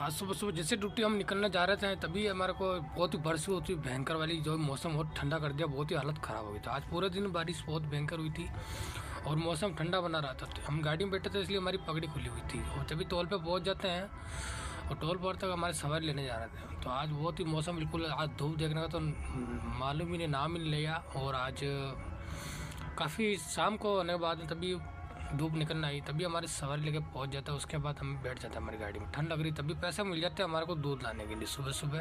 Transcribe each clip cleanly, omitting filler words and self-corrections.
आज सुबह-सुबह जैसे ड्यूटी हम निकलने जा रहे थे तभी हमारे को बहुत ही बारिश होती भयंकर वाली जो मौसम बहुत ठंडा कर दिया, बहुत ही हालत ख़राब हो गई थी। आज पूरे दिन बारिश बहुत भयंकर हुई थी और मौसम ठंडा बना रहा था। हम गाड़ी में बैठे थे इसलिए हमारी पगड़ी खुली हुई थी और जब भी टोल पे पहुंच जाते हैं और टोल पर तक हमारे सवारी लेने जा रहे थे। तो आज बहुत ही मौसम बिल्कुल आज धूप देखने का तो मालूम ही नहीं, नाम ही नहीं लिया। और आज काफ़ी शाम को होने के बाद तभी धूप निकलना आई तभी हमारी सवारी लेके पहुंच जाता है। उसके बाद हम बैठ जाते हैं हमारी गाड़ी में, ठंड लग रही तभी पैसे मिल जाते हैं हमारे को दूध लाने के लिए। सुबह सुबह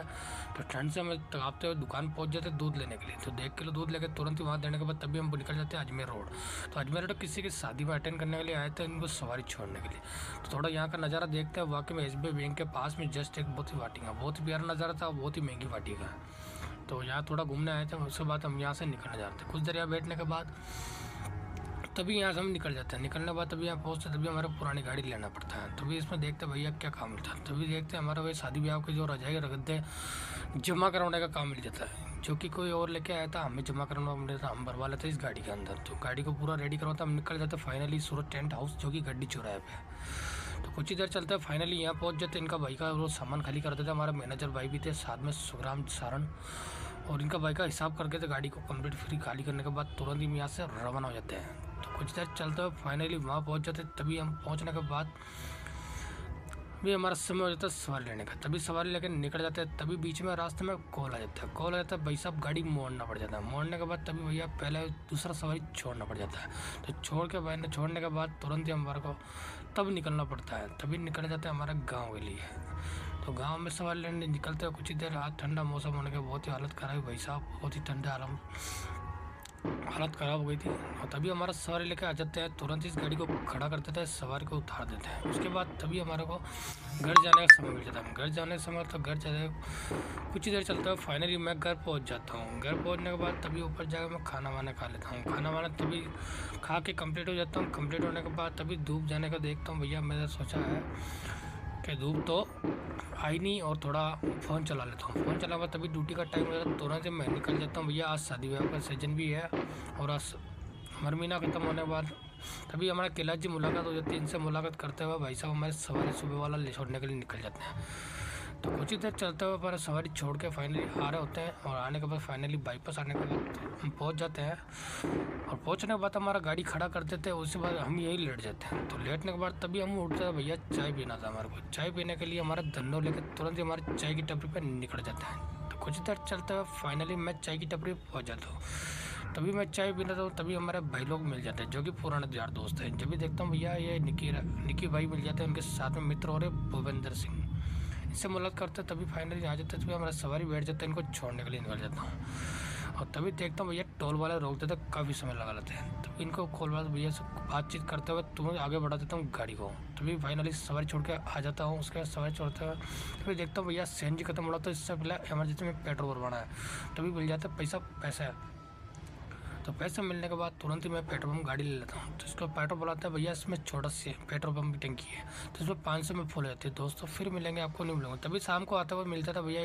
तो ठंड से हमें तड़ापते हुए दुकान पहुंच जाते हैं दूध लेने के लिए। तो 1 किलो दूध लेके तुरंत ही वहाँ देने के बाद तभी हम निकल जाते हैं अजमेर रोड। तो अजमेर रोड किसी की शादी में अटेंड करने के लिए आए थे, इनको सवारी छोड़ने के लिए। तो थोड़ा यहाँ का नज़ारा देखते हैं। वाकई में SBI बैंक के पास में जस्ट एक बहुत ही वाटिका, बहुत ही प्यारा नज़ारा था, बहुत ही महंगी वाटिका है। तो यहाँ थोड़ा घूमने आए थे, उसके बाद हम यहाँ से निकलने जा रहे थे। कुछ देर यहाँ बैठने के बाद तभी यहाँ से हम निकल जाते हैं। निकलने के बाद तभी यहाँ पहुँचते तभी हमारे पुरानी गाड़ी लेना पड़ता है। तभी इसमें देखते भैया क्या काम मिलता है। तभी देखते हमारा वही शादी ब्याह के जो रजाई रखते जमा करवाने का काम मिल जाता है, जो कि कोई और लेके आया था, हमें जमा करवाना मिल जाता, हम भरवा लेते इस गाड़ी के अंदर। तो गाड़ी को पूरा रेडी करवाता हम निकल जाते फाइनली सूरत टेंट हाउस, जो कि गड्डी चौराहे पे। तो कुछ ही देर चलते हैं फाइनली यहाँ पहुँच जाते। इनका भाई का वो सामान खाली कर देते, हमारा मैनेजर भाई भी थे साथ में, सुखराम सारण, और इनका भाई का हिसाब करके तो गाड़ी को कंप्लीट फ्री खाली करने के बाद तुरंत ही यहाँ से रवाना हो जाते हैं। तो कुछ देर चलते हुए फाइनली वहाँ पहुँच जाते। तभी हम पहुँचने के बाद भी हमारा समय हो जाता है सवारी लेने का। तभी सवारी लेकर निकल जाते हैं। तभी बीच में रास्ते में कॉल आ जाता है। कॉल आ जाता है भाई साहब गाड़ी मोड़ना पड़ जाता है। मोड़ने के बाद तभी भैया पहले दूसरा सवारी छोड़ना पड़ जाता है। तो छोड़ने के बाद तुरंत ही हमारे को तब निकलना पड़ता है। तभी निकल जाते हैं हमारे गाँव के लिए। तो गांव में सवारी लेने निकलते हैं कुछ ही देर। आज ठंडा मौसम होने के बहुत ही हालत ख़राब हुई भाई साहब, बहुत ही ठंडा हालत ख़राब हो गई थी। और तभी हमारा सवारी लेके आ जाते हैं, तुरंत इस गाड़ी को खड़ा कर देते हैं, सवारी को उतार देते हैं। उसके बाद तभी हमारे को घर जाने का समय मिल जाता है। घर जाने का समय तो घर जाते कुछ ही देर चलता है। फाइनली मैं घर पहुंच जाता हूँ। घर पहुंचने के बाद तभी ऊपर जाकर मैं खाना वाना खा लेता हूँ। खाना वाना तभी खा के कंप्लीट हो जाता हूँ। कंप्लीट होने के बाद तभी धूप जाने का देखता हूँ। भैया मैंने सोचा है कि धूप तो आई नहीं और थोड़ा फ़ोन चला लेता हूँ। फ़ोन चला हुआ तभी ड्यूटी का टाइम हो जाता है, तुरंत से मैं निकल जाता हूँ। भैया आज शादी ब्याह का सीजन भी है और आज हर महीना ख़त्म होने के बाद तभी हमारा कैलाश जी मुलाकात हो जाती है। इनसे मुलाकात करते हुए भाई साहब हमारे सवारी सुबह वाला ले छोड़ने के लिए निकल जाते हैं। तो कुछ ही देर चलते हुए हमारा सवारी छोड़ के फाइनली आ रहे होते हैं। और आने के बाद फाइनली बाईपास आने के बाद हम पहुंच जाते हैं। और पहुंचने के बाद हमारा गाड़ी खड़ा कर देते हैं। उसके बाद हम यही लेट जाते हैं। तो लेटने के बाद तभी हम उठते हैं। भैया चाय पीना था हमारे को। चाय पीने के लिए हमारा धन्नो लेकर तुरंत ही हमारे चाय की टपरी पर निकल जाता है। तो कुछ देर चलते हुए फाइनली मैं चाय की टपरी पर पहुँच जाता हूँ। तभी मैं चाय पीना था तभी हमारे भाई लोग मिल जाते हैं, जो कि पुराने यार दोस्त हैं। जब भी देखता हूँ भैया ये निकी भाई मिल जाते हैं, उनके साथ में मित्र हो रहे भूपेंद्र सिंह, इससे मुलाकात करते तभी फाइनली आ जाते। तभी हमारा सवारी बैठ जाता है, इनको छोड़ने के लिए निकल जाता हूँ। और तभी देखता हूँ भैया टोल वाले रोक देते, काफ़ी समय लगा लेते हैं। तभी इनको कॉल वाले भैया से बातचीत करते हुए तुम्हें आगे बढ़ा देता हूँ गाड़ी को। तभी फाइनली सवारी छोड़ के आ जाता हूँ। उसके बाद सवारी छोड़ते हुए तभी देखता हूँ भैया CNG खत्म हो रहा, तो इससे पहले इमरजेंसी में पेट्रोल भरवाना है। तभी मिल जाता है पैसा। तो पैसे मिलने के बाद तुरंत ही मैं पेट्रोल पम्प गाड़ी ले लेता हूँ। तो इसको पेट्रोल बुलाता है भैया इसमें छोटा सी पेट्रोल पम्प की टंकी है, तो इसमें 500 में फुल रहती है। दोस्तों फिर मिलेंगे, आपको नहीं मिलूंगा। तभी शाम को आता हुआ मिलता था भैया